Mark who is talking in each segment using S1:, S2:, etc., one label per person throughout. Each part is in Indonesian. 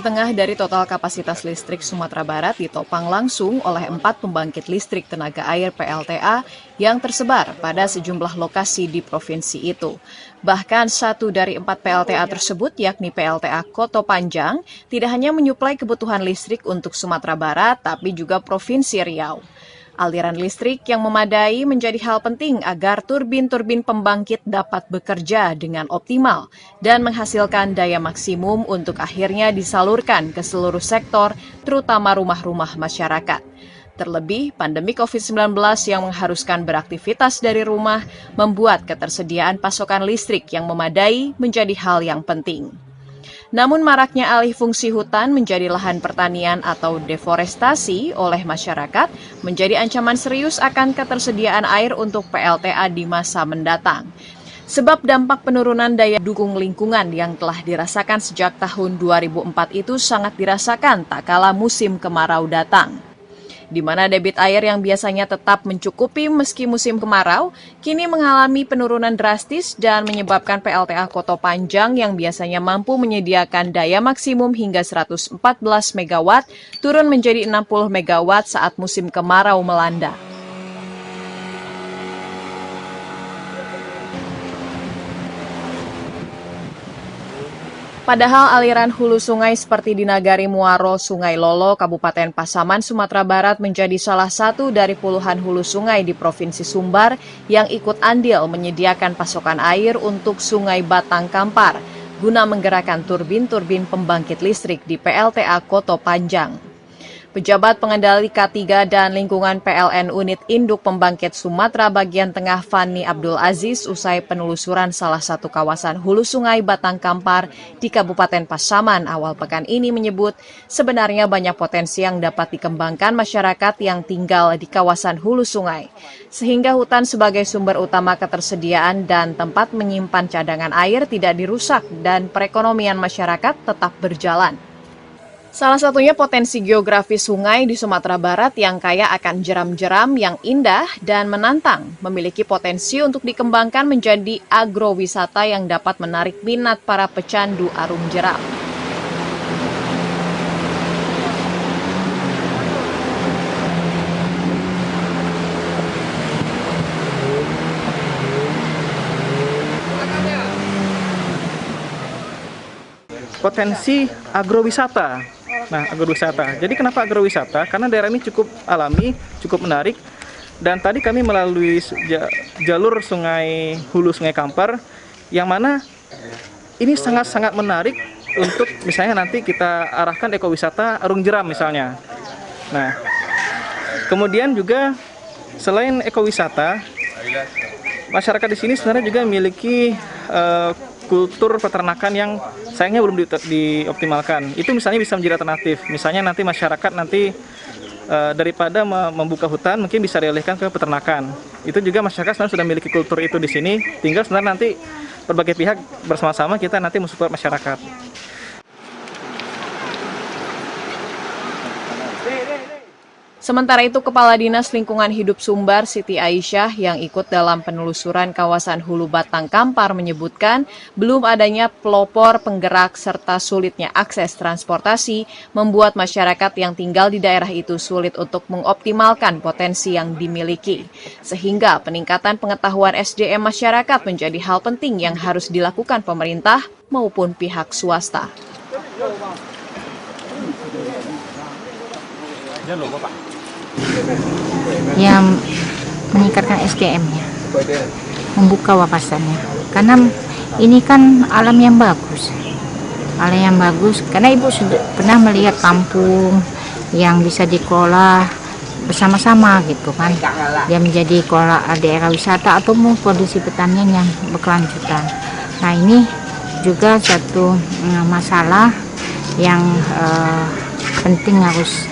S1: 1,5% dari total kapasitas listrik Sumatera Barat ditopang langsung oleh 4 pembangkit listrik tenaga air PLTA yang tersebar pada sejumlah lokasi di provinsi itu. Bahkan 1 dari 4 PLTA tersebut, yakni PLTA Koto Panjang, tidak hanya menyuplai kebutuhan listrik untuk Sumatera Barat, tapi juga Provinsi Riau. Aliran listrik yang memadai menjadi hal penting agar turbin-turbin pembangkit dapat bekerja dengan optimal dan menghasilkan daya maksimum untuk akhirnya disalurkan ke seluruh sektor, terutama rumah-rumah masyarakat. Terlebih, pandemi COVID-19 yang mengharuskan beraktivitas dari rumah membuat ketersediaan pasokan listrik yang memadai menjadi hal yang penting. Namun maraknya alih fungsi hutan menjadi lahan pertanian atau deforestasi oleh masyarakat menjadi ancaman serius akan ketersediaan air untuk PLTA di masa mendatang. Sebab dampak penurunan daya dukung lingkungan yang telah dirasakan sejak tahun 2004 itu sangat dirasakan tak kala musim kemarau datang. Di mana debit air yang biasanya tetap mencukupi meski musim kemarau, kini mengalami penurunan drastis dan menyebabkan PLTA Koto Panjang yang biasanya mampu menyediakan daya maksimum hingga 114 MW turun menjadi 60 MW saat musim kemarau melanda. Padahal aliran hulu sungai seperti di Nagari Muaro, Sungai Lolo, Kabupaten Pasaman, Sumatera Barat menjadi salah satu dari puluhan hulu sungai di Provinsi Sumbar yang ikut andil menyediakan pasokan air untuk Sungai Batang Kampar guna menggerakkan turbin-turbin pembangkit listrik di PLTA Koto Panjang. Pejabat Pengendali K3 dan Lingkungan PLN Unit Induk Pembangkit Sumatera Bagian Tengah Fani Abdul Aziz usai penelusuran salah satu kawasan hulu sungai Batang Kampar di Kabupaten Pasaman awal pekan ini menyebut sebenarnya banyak potensi yang dapat dikembangkan masyarakat yang tinggal di kawasan hulu sungai. Sehingga hutan sebagai sumber utama ketersediaan dan tempat menyimpan cadangan air tidak dirusak dan perekonomian masyarakat tetap berjalan. Salah satunya potensi geografis sungai di Sumatera Barat yang kaya akan jeram-jeram yang indah dan menantang, memiliki potensi untuk dikembangkan menjadi agrowisata yang dapat menarik minat para pecandu arum jeram.
S2: Potensi agrowisata. Nah, agrowisata. Jadi kenapa agrowisata? Karena daerah ini cukup alami, cukup menarik. Dan tadi kami melalui jalur sungai hulu Sungai Kampar, yang mana ini sangat-sangat menarik untuk misalnya nanti kita arahkan ekowisata arung jeram misalnya. Nah, kemudian juga selain ekowisata, masyarakat di sini sebenarnya juga memiliki kultur peternakan yang sayangnya belum dioptimalkan. Itu misalnya bisa menjadi alternatif. Misalnya nanti masyarakat daripada membuka hutan mungkin bisa dialihkan ke peternakan. Itu juga masyarakat sebenarnya sudah memiliki kultur itu di sini. Tinggal sebenarnya nanti berbagai pihak bersama-sama kita nanti mensupport masyarakat.
S1: Sementara itu, Kepala Dinas Lingkungan Hidup Sumbar, Siti Aisyah, yang ikut dalam penelusuran kawasan Hulu Batang Kampar menyebutkan belum adanya pelopor penggerak serta sulitnya akses transportasi membuat masyarakat yang tinggal di daerah itu sulit untuk mengoptimalkan potensi yang dimiliki. Sehingga peningkatan pengetahuan SDM masyarakat menjadi hal penting yang harus dilakukan pemerintah maupun pihak swasta.
S3: Yang meningkatkan SDM-nya, membuka wawasannya. Karena ini kan alam yang bagus, karena Ibu sudah pernah melihat kampung yang bisa dikelola bersama-sama gitu kan. Dia menjadi kelola daerah wisata atau produksi pertanian yang berkelanjutan. Nah, ini juga satu masalah yang penting harus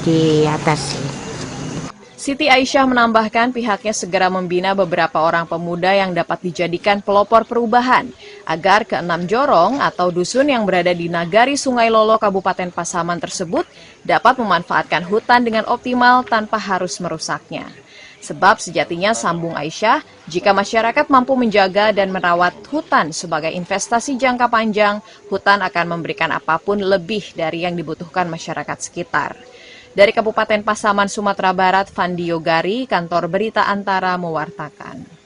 S3: diatasi.
S1: Siti Aisyah menambahkan pihaknya segera membina beberapa orang pemuda yang dapat dijadikan pelopor perubahan agar ke-6 jorong atau dusun yang berada di Nagari Sungai Lolo Kabupaten Pasaman tersebut dapat memanfaatkan hutan dengan optimal tanpa harus merusaknya. Sebab sejatinya sambung Aisyah, jika masyarakat mampu menjaga dan merawat hutan sebagai investasi jangka panjang, hutan akan memberikan apapun lebih dari yang dibutuhkan masyarakat sekitar. Dari Kabupaten Pasaman, Sumatera Barat, Fandi Yogari, Kantor Berita Antara mewartakan.